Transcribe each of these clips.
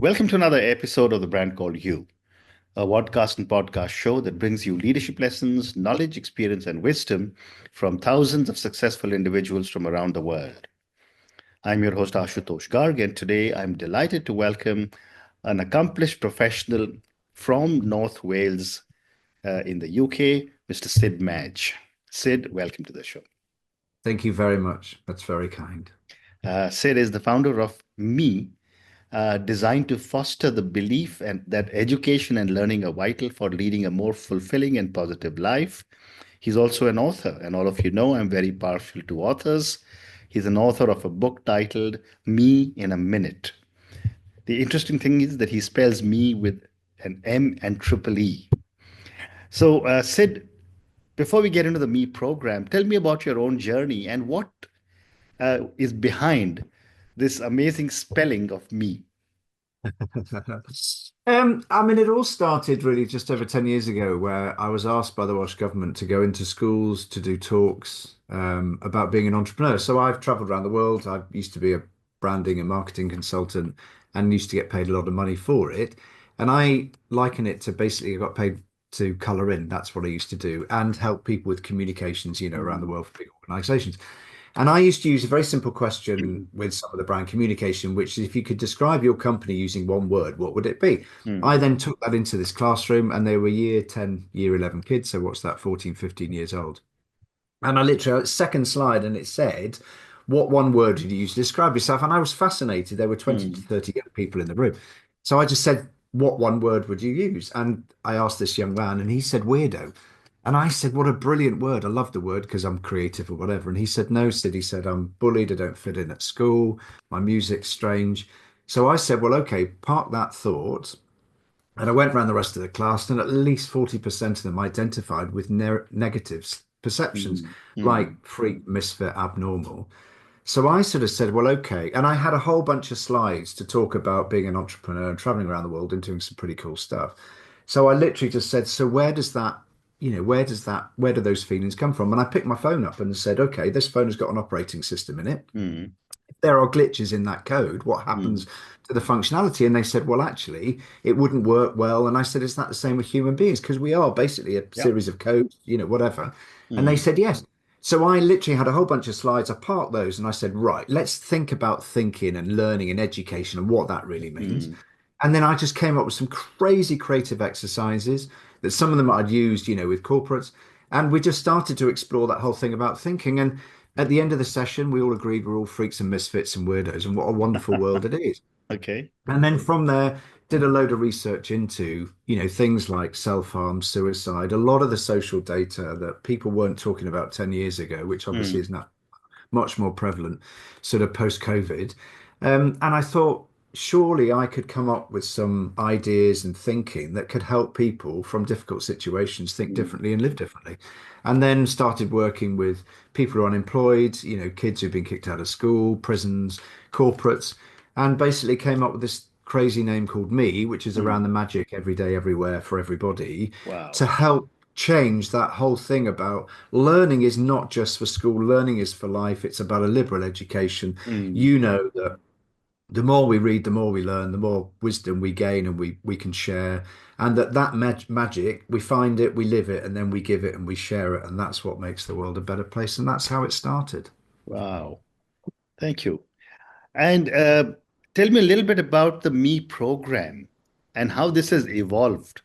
Welcome to another episode of The Brand Called You, a podcast show that brings you leadership lessons, knowledge, experience, and wisdom from thousands of successful individuals from around the world. I'm your host, Ashutosh Garg, and today I'm delighted to welcome an accomplished professional from North Wales in the UK, Mr. Sid Madge. Sid, welcome to the show. Thank you very much. That's very kind. Sid is the founder of Meee, designed to foster the belief and that education and learning are vital for leading a more fulfilling and positive life. He's also an author, and all of you know I'm very partial to authors. He's an author of a book titled Me in a Minute. The interesting thing is that he spells me with an M and triple E. So, Sid, before we get into the Me program, tell me about your own journey and what is behind this amazing spelling of me. It all started really just over 10 years ago, where I was asked by the Welsh government to go into schools to do talks about being an entrepreneur. So I've traveled around the world. I used to be a branding and marketing consultant and used to get paid a lot of money for it. And I liken it to basically I got paid to colour in. That's what I used to do and help people with communications, around the world for big organizations. And I used to use a very simple question with some of the brand communication, which is if you could describe your company using one word, what would it be? Mm, I then took that into this classroom and they were year 10, year 11 kids. So what's that, 14, 15 years old. And I literally, second slide, and it said, what one word did you use to describe yourself? And I was fascinated. There were 20 to mm, 30 young people in the room. So I just said, what one word would you use? And I asked this young man, and he said, weirdo. And I said, what a brilliant word. I love the word because I'm creative or whatever. And he said, no, Sid. He said, I'm bullied. I don't fit in at school. My music's strange. So I said, well, okay, park that thought. And I went around the rest of the class, and at least 40% of them identified with negatives, perceptions mm, like mm, freak, misfit, abnormal. So I sort of said, well, okay. And I had a whole bunch of slides to talk about being an entrepreneur and traveling around the world and doing some pretty cool stuff. So I literally just said, so where does that, where do those feelings come from? And I picked my phone up and said, okay, this phone has got an operating system in it. mm, There are glitches in that code. What mm. happens to the functionality? And they said, well, actually, it wouldn't work well. And I said, is that the same with human beings? Because we are basically a Yeah. series of codes, whatever. And they Mm, said, yes. So I literally had a whole bunch of slides. I parked those and I said, right, let's think about thinking and learning and education and what that really means. mm, And then I just came up with some crazy creative exercises that some of them I'd used, with corporates. And we just started to explore that whole thing about thinking. And at the end of the session, we all agreed we're all freaks and misfits and weirdos, and what a wonderful world it is. okay. And then from there, did a load of research into, things like self-harm, suicide, a lot of the social data that people weren't talking about 10 years ago, which obviously Mm, is now much more prevalent, sort of post-COVID. And I thought, surely I could come up with some ideas and thinking that could help people from difficult situations think mm, differently and live differently. And then started working with people who are unemployed, kids who've been kicked out of school, prisons, corporates, and basically came up with this crazy name called Me, which is around mm. the magic every day, everywhere for everybody, Wow. to help change that whole thing about learning is not just for school, learning is for life. It's about a liberal education. Mm, You know that the more we read, the more we learn, the more wisdom we gain and we can share. And that magic, we find it, we live it, and then we give it and we share it. And that's what makes the world a better place. And that's how it started. wow. Thank you. And tell me a little bit about the Me program and how this has evolved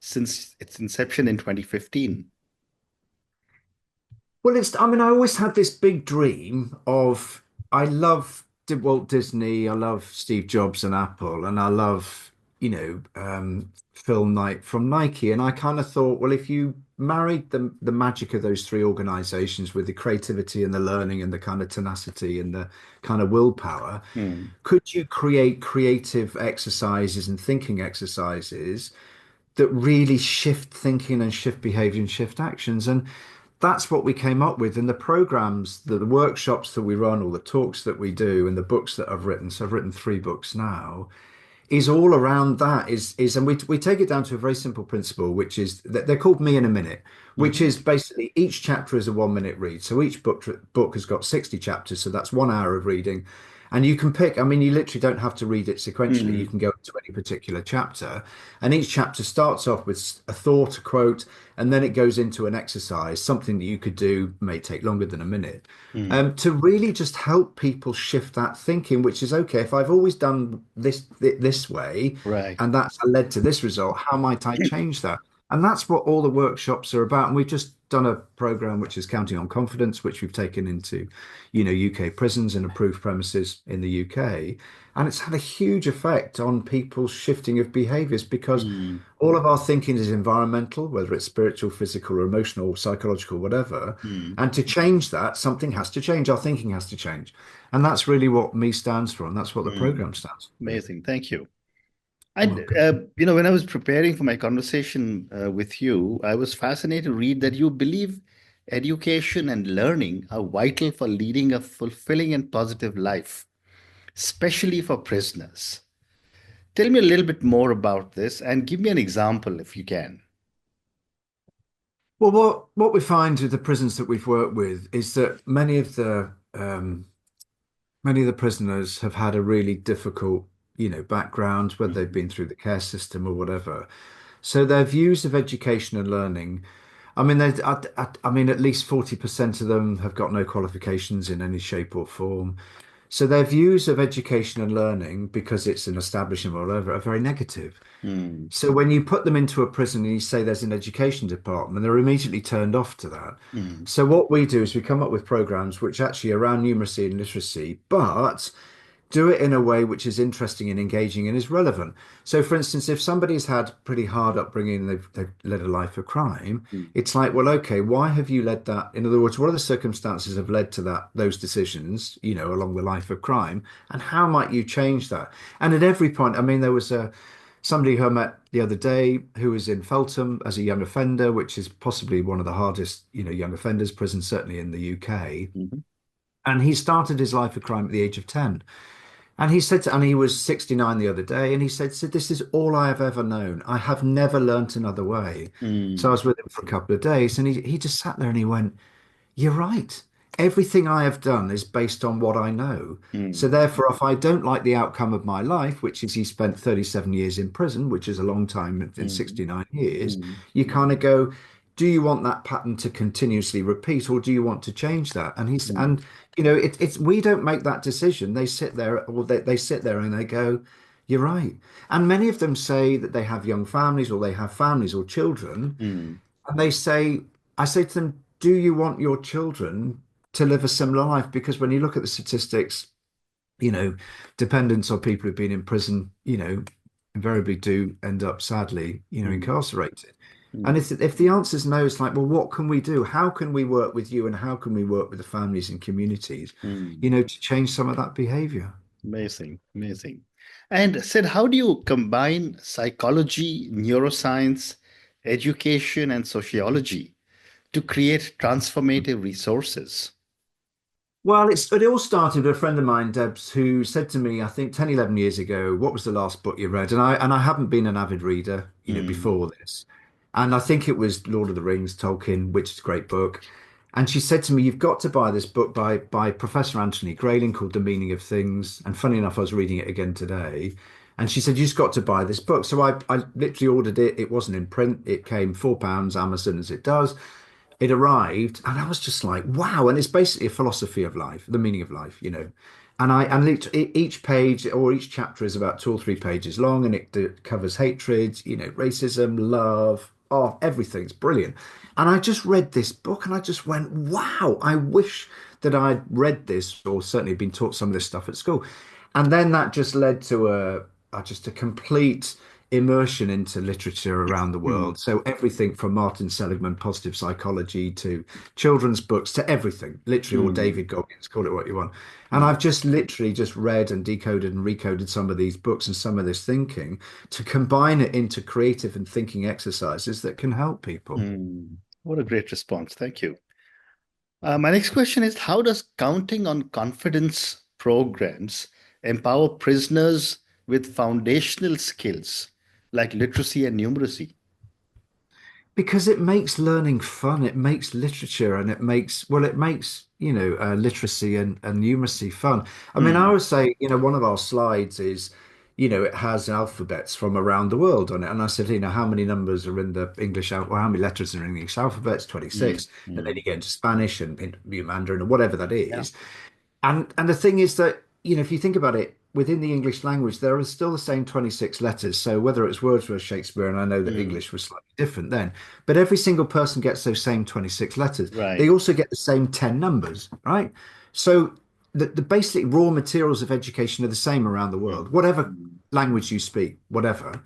since its inception in 2015. Well, I always had this big dream of, I love Walt Disney, I love Steve Jobs and Apple, and I love, Phil Knight from Nike. And I kind of thought, well, if you married the magic of those three organizations with the creativity and the learning and the kind of tenacity and the kind of willpower, Mm, could you create creative exercises and thinking exercises that really shift thinking and shift behavior and shift actions? And that's what we came up with. And the programs, the workshops that we run, all the talks that we do, and the books that I've written, so I've written three books now, is all around that. And we take it down to a very simple principle, which is that they're called Me in a Minute, which mhm, is basically each chapter is a 1 minute read. So each book has got 60 chapters, so that's 1 hour of reading. And you can pick, I mean, you literally don't have to read it sequentially. You Mm, can go into any particular chapter, and each chapter starts off with a thought, a quote, and then it goes into an exercise, something that you could do, may take longer than a minute, mm, to really just help people shift that thinking, which is okay, if I've always done this way, right. and that's led to this result, how might I change that? And that's what all the workshops are about. And we've just done a program which is counting on confidence, which we've taken into, UK prisons and approved premises in the UK. And it's had a huge effect on people's shifting of behaviors because Mm, all of our thinking is environmental, whether it's spiritual, physical, or emotional, psychological, whatever. mm, And to change that, something has to change. Our thinking has to change. And that's really what Me stands for. And that's what the mm. program stands for, really. Amazing. Thank you. You're And, welcome. when I was preparing for my conversation with you, I was fascinated to read that you believe education and learning are vital for leading a fulfilling and positive life, especially for prisoners. Tell me a little bit more about this and give me an example if you can. Well, what we find with the prisons that we've worked with is that many of the prisoners have had a really difficult, background, whether they've Mhm, been through the care system or whatever. So their views of education and learning, I mean, I mean, at least 40% of them have got no qualifications in any shape or form. So their views of education and learning, because it's an establishment or whatever, are very negative. mm, So when you put them into a prison and you say there's an education department, they're immediately turned off to that. mm, So what we do is we come up with programs which actually are around numeracy and literacy, but do it in a way which is interesting and engaging and is relevant. So, for instance, if somebody's had pretty hard upbringing, they've led a life of crime, mm, it's like, well, okay, why have you led that? In other words, what are the circumstances have led to those decisions, along the life of crime, and how might you change that? And at every point, I mean, there was somebody who I met the other day who was in Feltham as a young offender, which is possibly one of the hardest, young offenders prisons, certainly in the UK. mhm, And he started his life of crime at the age of 10. And he said, and he was 69 the other day, and he said, "Sid, this is all I have ever known. I have never learnt another way." So I mm, was with him for a couple of days, and he just sat there and he went, "You're right. Everything I have done is based on what I know. So mm, therefore, if I don't like the outcome of my life, which is he spent 37 years in prison, which is a long time in mm, 69 years, mm, you kind of go, do you want that pattern to continuously repeat, or do you want to change that?" And he's mm, and it's we don't make that decision. They sit there, or they sit there and they go, "You're right." And many of them say that they have young families, or they have families or children, mm, and I say to them, do you want your children to live a similar life? Because when you look at the statistics, you know, dependents or people who've been in prison, invariably do end up sadly, mm, incarcerated. And mm, if the answer is no, it's like, well, what can we do? How can we work with you, and how can we work with the families and communities, mm. to change some of that behavior? Amazing, amazing. And Sid, how do you combine psychology, neuroscience, education, and sociology to create transformative resources? Well, it all started with a friend of mine, Debs, who said to me, I think 10, 11 years ago, what was the last book you read? And I haven't been an avid reader, Mm, before this. And I think it was Lord of the Rings, Tolkien, which is a great book. And she said to me, you've got to buy this book by Professor Anthony Grayling called The Meaning of Things. And funny enough, I was reading it again today. And she said, you just got to buy this book. So I literally ordered it. It wasn't in print. It came £4, Amazon as it does. It arrived, and I was just like, wow. And it's basically a philosophy of life, the meaning of life. And each page or each chapter is about 2 or 3 pages long, and it covers hatred, racism, love, oh, everything's brilliant. And I just read this book and I just went, wow, I wish that I'd read this, or certainly been taught some of this stuff at school. And then that just led to just a complete immersion into literature around the mm, world. So everything from Martin Seligman, positive psychology, to children's books, to everything, literally, or mm, David Goggins, call it what you want. And mm, I've just literally just read and decoded and recoded some of these books and some of this thinking to combine it into creative and thinking exercises that can help people. mm. What a great response. Thank you. My next question is, how does counting on confidence programs empower prisoners with foundational skills like literacy and numeracy? Because it makes learning fun. It makes literature and it makes, literacy and numeracy fun. I mean, I Mm, would say, one of our slides is, it has alphabets from around the world on it. And I said, how many numbers are in the English alphabet, or how many letters are in the English alphabet? It's mm, 26. And then mm. you get into Spanish and into Mandarin or whatever that Yeah. is. And the thing is that, if you think about it, within the English language, there are still the same 26 letters. So whether it's Wordsworth, Shakespeare, and I know that Mm, English was slightly different then, but every single person gets those same 26 letters. They right. also get the same 10 numbers, right? So the basic raw materials of education are the same around the Mm, world, whatever mm, language you speak, whatever.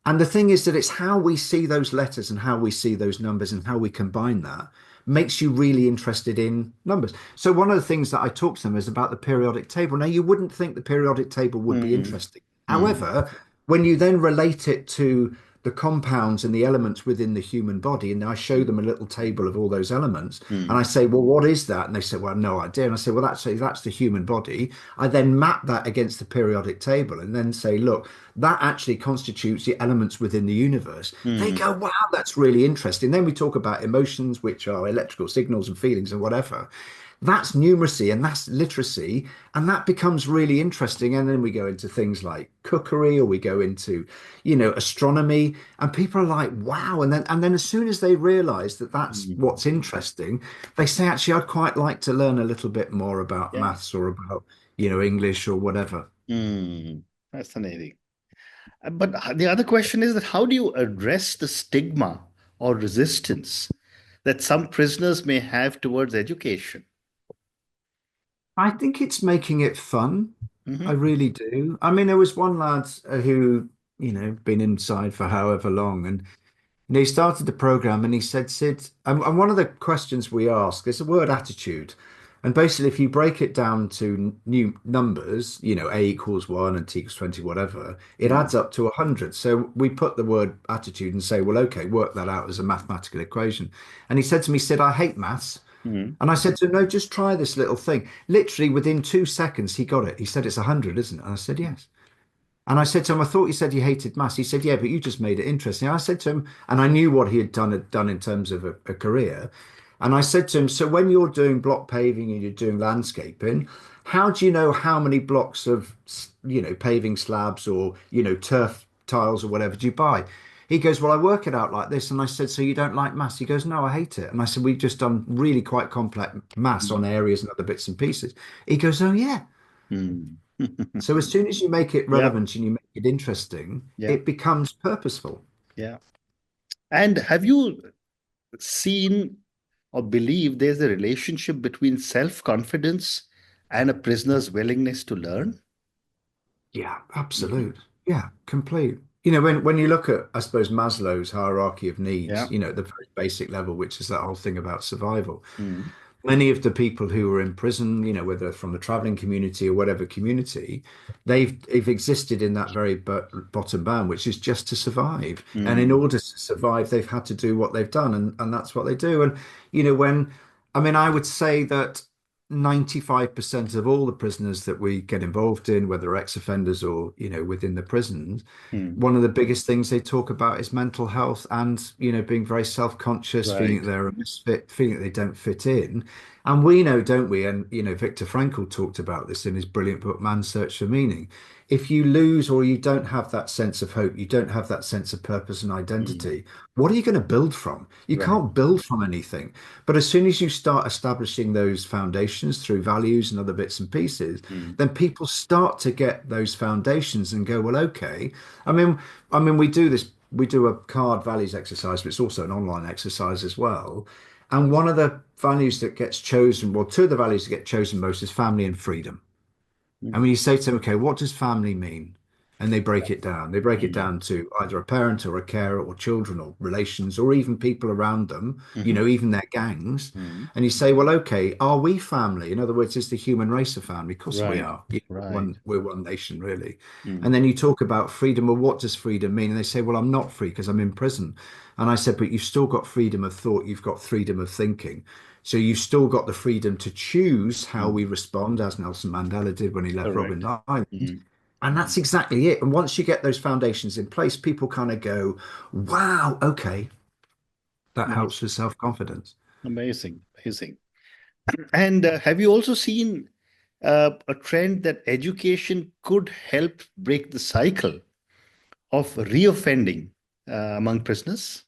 And the thing is that it's how we see those letters and how we see those numbers and how we combine that makes you really interested in numbers. So one of the things that I talk to them is about the periodic table. Now, you wouldn't think the periodic table would be mm, interesting. mm, However, when you then relate it to the compounds and the elements within the human body, and I show mm, them a little table of all those elements, and I mm, say, well, what is that? And they say, well, no idea. And I say, well, that's the human body. I then map that against the periodic table and then say, look, that actually constitutes the elements within the universe. They mm. go, wow, that's really interesting. Then we talk about emotions, which are electrical signals and feelings and whatever. That's numeracy and that's literacy, and that becomes really interesting. And then we go into things like cookery, or we go into, astronomy, and people are like, wow. And then as soon as they realize that that's Mm. what's interesting, they say, actually, I'd quite like to learn a little bit more about Yeah. maths or about, English or whatever. Mm. Fascinating. But the other question is that how do you address the stigma or resistance that some prisoners may have towards education? I think it's making it fun. I Hmm. really do. I mean, there was one lad who, been inside for however long, and he started the program and he said, Sid, and one of the questions we ask is the word attitude. And basically, if you break it down to new numbers, A equals 1 and T equals 20, whatever, it Mm. adds up to 100. So we put the word attitude and say, well, okay, work that out as a mathematical equation. And he said to me, Sid, I hate maths. Mm. And I said to him, no, just try this little thing. Literally within 2 seconds, he got it. He said, it's 100, isn't it? And I said, yes. And I said to him, I thought you said you hated maths. He said, yeah, but you just made it interesting. I said to him, and I knew what he had done in terms of a career. And I said to him, so when you're doing block paving and you're doing landscaping, how do you know how many blocks of, paving slabs or, turf tiles or whatever do you buy? He goes, well, I work it out like this. And I said, so you don't like maths? He goes, no, I hate it. And I said, we've just done really quite complex maths on Mm. areas and other bits and pieces. He goes, oh, yeah. Mm. So as soon as you make it Yeah, relevant and you make it interesting, yeah, it becomes purposeful. yeah. And have you seen or believe there's a relationship between self-confidence and a prisoner's willingness to learn? Yeah, Mhm. absolute. Yeah, complete. When you look at, I suppose, Maslow's hierarchy of needs, Yeah. at the very basic level, which is that whole thing about survival. Mm. Many of the people who were in prison, whether from the traveling community or whatever community, they've existed in that very bottom bound, which is just to survive. And in Mm. order to survive, they've had to do what they've done, and that's what they do. And when I mean, I would say that 95% of all the prisoners that we get involved in, whether ex-offenders or, within the prisons, Mm. one of the biggest things they talk about is mental health and, being very self-conscious, feeling that Right. they're a misfit, feeling that they don't fit in. And we know, don't we? And, Viktor Frankl talked about this in his brilliant book, Man's Search for Meaning. If you lose or you don't have that sense of hope, you don't have that sense of purpose and Mm. identity, what are you going to build from? You Right. can't build from anything. But as soon as you start establishing those foundations through values and other bits and pieces, Mm. then people start to get those foundations and go, well, okay. I mean, we do a card values exercise, but it's also an online exercise as well. And one of the values that gets chosen, well, two of the values that get chosen most is family and freedom. And Mm. when you say to them, okay, what does family mean? And they break it down. They break it Mm. down to either a parent or a carer or children or relations or even people around them, Mhm. even their gangs. Mm. And you say, well, okay, are we family? In other words, is the human race a family? Of course we Right. are. Right. We're one nation, really. And Mm. then you talk about freedom. Well, what does freedom mean? And they say, well, I'm not free because I'm in prison. And I said, but you've still got freedom of thought. You've got freedom of thinking. So you've still got the freedom to choose how we Mm. respond, as Nelson Mandela did when he left Robben Correct. Island. Mm. And that's exactly it. And once you get those foundations in place, people kind of go, wow, okay. that helps Amazing. with self-confidence. Amazing. Amazing. And have you also seen a trend that education could help break the cycle of reoffending among prisoners?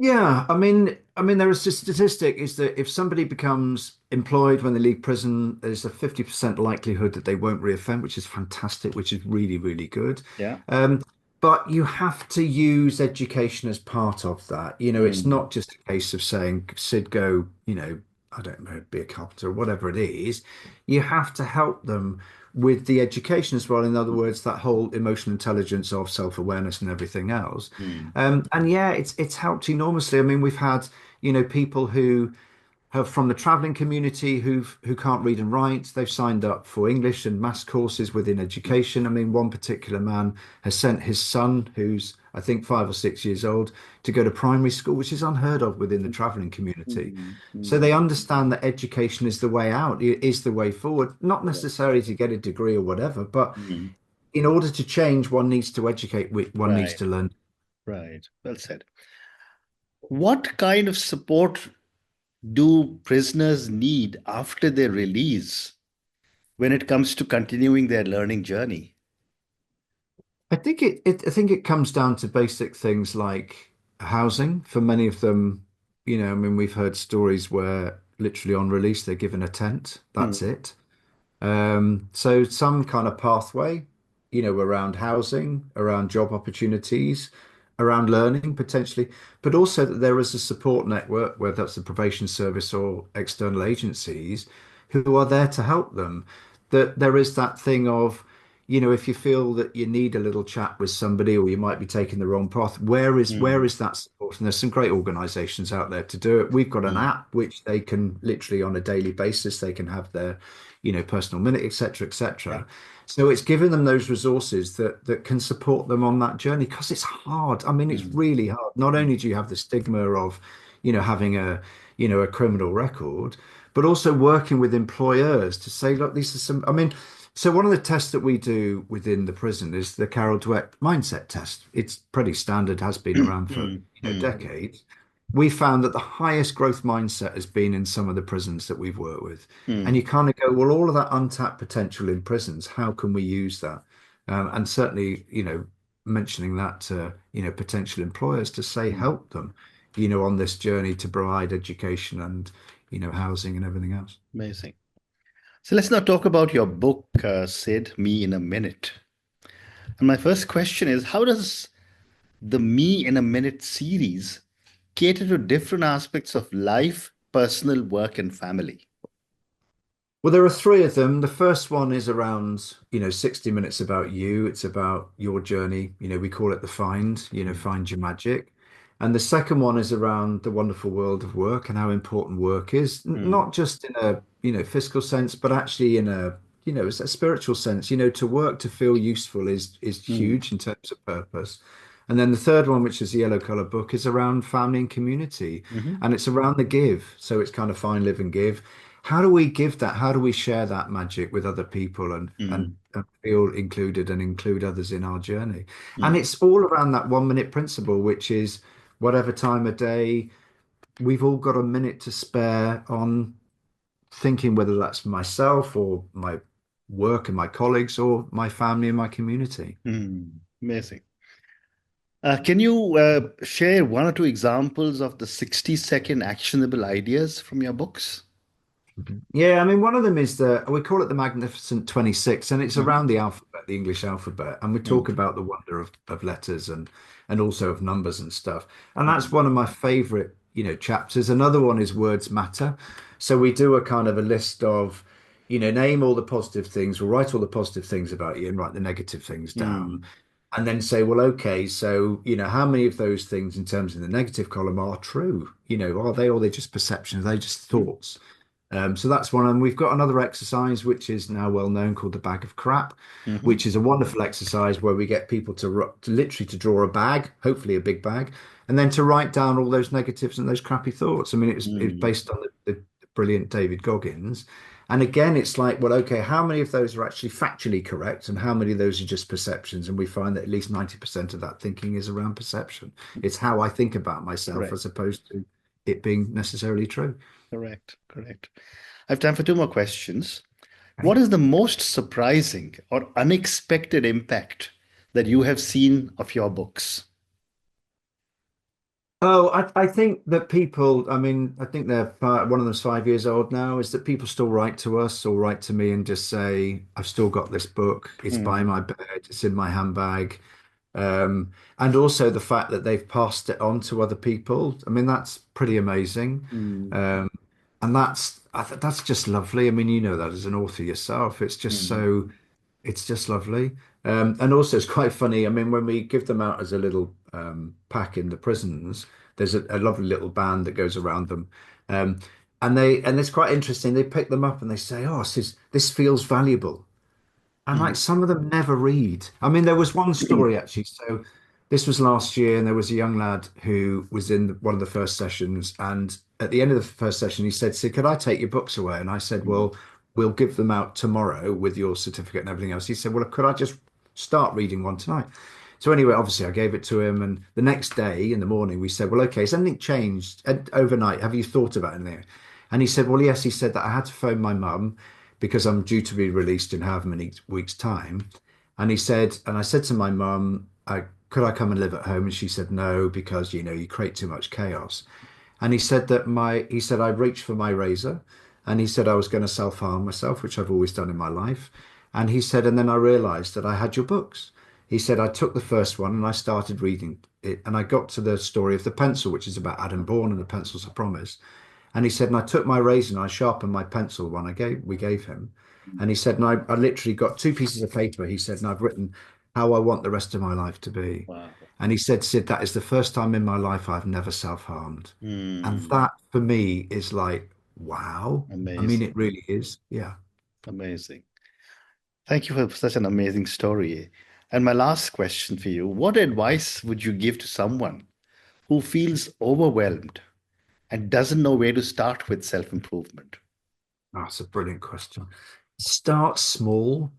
Yeah, I mean, there is a statistic is that if somebody becomes employed when they leave prison, there's a 50% likelihood that they won't reoffend, which is fantastic, which is really, really good. Yeah. Um, but you have to use education as part of that. It's Mm, not just a case of saying, Sid, go, I don't know, be a carpenter or whatever it is. You have to help them with the education as well. In other words, that whole emotional intelligence of self-awareness and everything else. mm, And yeah, it's helped enormously. I mean, we've had, people who have from the traveling community who can't read and write. They've signed up for English and maths courses within education. I mean, one particular man has sent his son, who's I think 5 or 6 years old, to go to primary school, which is unheard of within the traveling community. mm, So mm, they understand that education is the way out, is the way forward, not necessarily to get a degree or whatever, but mm. in order to change, one needs to educate, one needs Right, to learn. right. Well said. What kind of support do prisoners need after their release when it comes to continuing their learning journey? I think it comes down to basic things like housing. For many of them, I mean, we've heard stories where literally on release they're given a tent. That's Mm, it. So some kind of pathway, around housing, around job opportunities, around learning potentially, but also that there is a support network, whether that's the probation service or external agencies, who are there to help them. That there is that thing of, if you feel that you need a little chat with somebody or you might be taking the wrong path, where mm, is that support? And there's some great organizations out there to do it. We've got an mm. app which they can literally on a daily basis, they can have their personal minute, etc., Yeah. etc. So it's giving them those resources that can support them on that journey because it's hard. I mean, it's Mm, really hard. Not mm, only do you have the stigma of, having a criminal record, but also working with employers to say, look, these are some. I mean, so one of the tests that we do within the prison is the Carol Dweck mindset test. It's pretty standard, has been around for mm, mm, decades. We found that the highest growth mindset has been in some of the prisons that we've worked with. And you mm, kind of go, well, all of that untapped potential in prisons, how can we use that? And certainly, mentioning that to, potential employers to say, mm. help them, on this journey to provide education and, housing and everything else. Amazing. So let's now talk about your book, Sid, Me in a Minute. And my first question is, how does the Me in a Minute series cater to different aspects of life, personal, work, and family? Well, there are three of them. The first one is around, 60 minutes about you. It's about your journey. We call it the find, Mm, find your magic. And the second one is around the wonderful world of work and how important work is, mm, not just in a, fiscal sense, but actually in a, it's a spiritual sense. To work to feel useful is mm, huge in terms of purpose. And then the third one, which is the yellow color book, is around family and community. mhm, And it's around the give. So it's kind of find, live, and give. How do we give that? How do we share that magic with other people and mm, and feel included and include others in our journey? And mm, it's all around that 1 minute principle, which is whatever time of day, we've all got a minute to spare on thinking whether that's for myself or my work and my colleagues or my family and my community. mm. Amazing. Can you share one or two examples of the 60-second actionable ideas from your books? Yeah, I mean, one of them is we call it the Magnificent 26, and it's Mhm, around the alphabet, the English alphabet, and we talk mm, about the wonder of letters and also of numbers and stuff. And that's mm, one of my favorite, chapters. Another one is Words Matter. So we do a kind of a list of, name all the positive things, we'll write all the positive things about you and write the negative things down. mm, And then say, well, okay, so, how many of those things in terms of the negative column are true? Are they, or are they just perceptions? Are they just mm, thoughts? So that's one. And we've got another exercise, which is now well known called the bag of crap, mhm, which is a wonderful exercise where we get people to literally to draw a bag, hopefully a big bag, and then to write down all those negatives and those crappy thoughts. I mean, it was mm, based on the brilliant David Goggins. And again, it's like, well, okay, how many of those are actually factually correct and how many of those are just perceptions? And we find that at least 90% of that thinking is around perception. It's how I think about myself Correct. as opposed to it being necessarily true. Correct. Correct. I have time for two more questions. Okay. What is the most surprising or unexpected impact that you have seen of your books? Oh, I think that people, I mean, I think one of them's 5 years old now, is that people still write to us or write to me and just say, I've still got this book. It's by Mhm. my bed. It's in my handbag. And also the fact that they've passed it on to other people. I mean, that's pretty amazing. Mm, Um, and that's just lovely. I mean, you know that as an author yourself. mm, It's just lovely. And also, it's quite funny. I mean, when we give them out as a little pack in the prisons, there's a lovely little band that goes around them. Um, and it's quite interesting. They pick them up and they say, "Oh, this feels valuable." And like mm, some of them never read. I mean, there was one story actually. So this was last year, and there was a young lad who was in one of the first sessions. And at the end of the first session, he said, "So could I take your books away?" And I said, mm, "Well, we'll give them out tomorrow with your certificate and everything else." He said, "Well, could I just start reading one tonight?" So anyway, obviously, I gave it to him. And the next day in the morning, we said, "Well, okay, has anything changed overnight? Have you thought about anything?" And he said, "Well, yes." He said that I had to phone my mum because I'm due to be released in however many weeks' time. And he said, and I said to my mum, could I come and live at home? And she said, no, because you create too much chaos. And he said I reached for my razor and he said I was going to self-harm myself, which I've always done in my life. And he said, and then I realized that I had your books. He said, I took the first one and I started reading it and I got to the story of the pencil, which is about Adam Bourne and the pencil's a promise. And he said, and I took my razor and I sharpened my pencil one we gave him. And he said, and I literally got two pieces of paper. He said, and I've written how I want the rest of my life to be. wow. And he said, Sid, that is the first time in my life I've never self-harmed. And Mm, that for me is like, wow. I mean, amazing. it really is. Yeah. Amazing. Thank you for such an amazing story. And my last question for you, what advice would you give to someone who feels overwhelmed and doesn't know where to start with self-improvement? That's a brilliant question. Start small.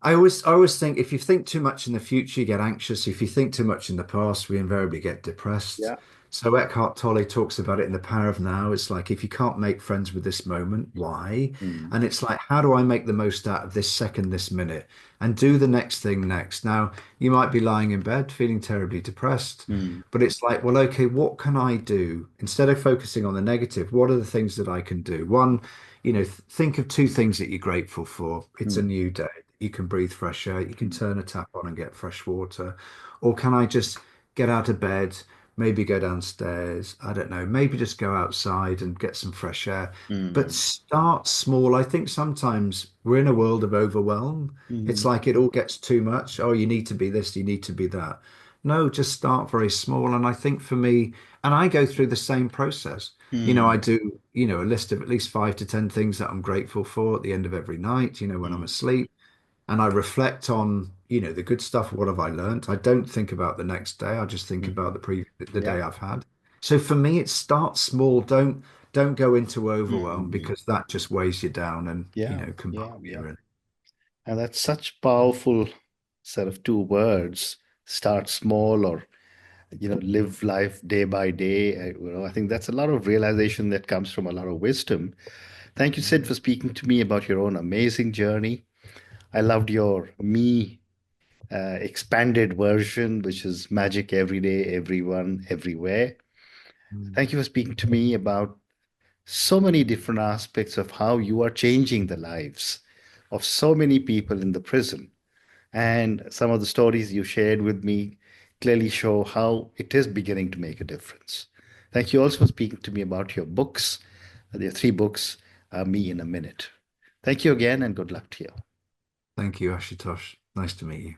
I always think if you think too much in the future, you get anxious. If you think too much in the past, we invariably get depressed. Yeah. So Eckhart Tolle talks about it in The Power of Now. It's like if you can't make friends with this moment, why? Mm, And it's like, how do I make the most out of this second, this minute, and do the next thing next? Now, you might be lying in bed feeling terribly depressed, mm, but it's like, well, okay, what can I do? Instead of focusing on the negative, what are the things that I can do? One, think of two things that you're grateful for. It's a mm, new day. You can breathe fresh air. You can turn a tap on and get fresh water. Or can I just get out of bed, maybe go downstairs? I don't know. Maybe just go outside and get some fresh air. But mm, start small. I think sometimes we're in a world of overwhelm. It's mm, like it all gets too much. Oh, you need to be this, you need to be that. No, just start very small. And I think for me, and I go through the same process. I mm, do, a list of at least 5 to 10 things that I'm grateful for at the end of every night, when I'm mm, asleep. And I reflect on, the good stuff. What have I learned? I don't think about the next day. I just think about mm. the Yeah. day I've had. So for me, it starts small. Don't go into overwhelm Mm, because that just weighs you down and, yeah. can Yeah. harm you Yeah. really. And that's such powerful set of two words. Start small or live life day by day. I think that's a lot of realization that comes from a lot of wisdom. Thank you, Sid, for speaking to me about your own amazing journey. I loved your me expanded version, which is magic every day, everyone, everywhere. Mm. Thank you for speaking to me about so many different aspects of how you are changing the lives of so many people in the prison. And some of the stories you shared with me clearly show how it is beginning to make a difference. Thank you also for speaking to me about your books. There are three books, Me in a Minute. Thank you again and good luck to you. Thank you, Ashutosh. Nice to meet you.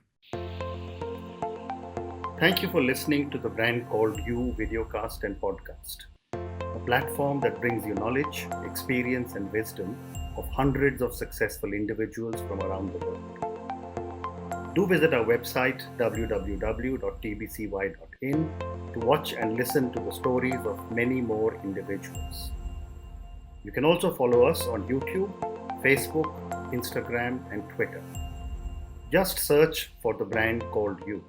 Thank you for listening to the brand called You Videocast and Podcast, a platform that brings you knowledge, experience, and wisdom of hundreds of successful individuals from around the world. Do visit our website www.tbcy.in to watch and listen to the stories of many more individuals. You can also follow us on YouTube, Facebook, Instagram, and Twitter. Just search for the brand called you.